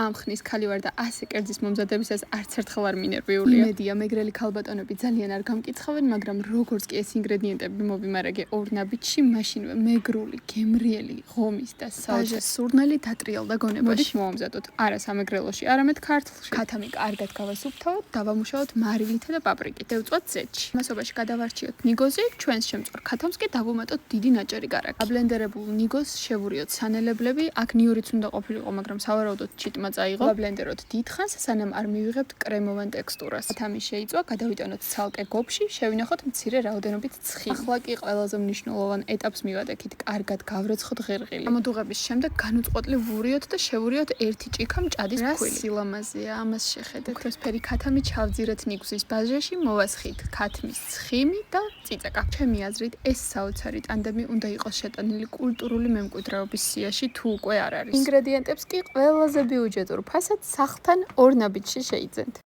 ამ ხნის ქალი ვარ და ასე კერძის მომზადებისას არც ერთხელ არ მინერვიულია. იმედია, მეგრელი ქალბატონები ძალიან არ გამკითხავენ, მაგრამ როგორც კი ეს ინგრედიენტები მოვიმარაგე ორ ნაბიჯში, მაშინვე მეგრული, გემრიელი, ღომის და საოჯახო სურნელი დატრიალდა გონებაში. მოდით მოვამზადოთ. არა სამეგრელოში, არამედ ქართლში. ქათამი კარგად გავასუფთავოთ, დავამუშავოთ მარილითა და პაპრიკით. დავწვათ ზეთში. მასობაში გადავარჩიოთ ნიგოზი, ჩვენს შემწვარ ქათამს კი დავუმატოთ დიდი ნაჭერი გარაკი. აბლენდერებულ ნიგოზს შევურიოთ სანელებლები, აქ ნიორიც უნდა ყოფილიყო, მაგრამ სავარაუდოდ ჩიტმა წაიღო. ვაბლენდეროთ დიდხანს, სანამ არ მივიღებთ კრემოვან ტექსტურას. ქათამი შეიწვა, გადავიტანოთ ცალკე გობში, შევინახოთ მცირე რაოდენობით ცხიმი. ახლა კი ყველაზე მნიშვნელოვან ეტაპს მივადექით, კარგად გავრეცხოთ ღერღილი. ამოდუღების შემდეგ განუწყვეტლი ვურიოთ და შევურიოთ ერთი ჭიქა მჭადის ფქვილი. სილამაზეა, ამას შეხედეთ. ოქროსფერი ქათამი ჩავძირეთ ნიგზის ბაჟაში, მოვასხით ქათმის ცხიმი და წიწაკა. ჩემი აზრით, ეს საოცარი ტანდემი უნდა იყოს შეტანილი კულტურული მემკვიდრეობის სიაში, თუ უკვე არ არის. ინგრედიენტებს კი ყველაზე ბიუჯეტურ ფასად სახლთან ორ ნაბიჯში შეიძენთ.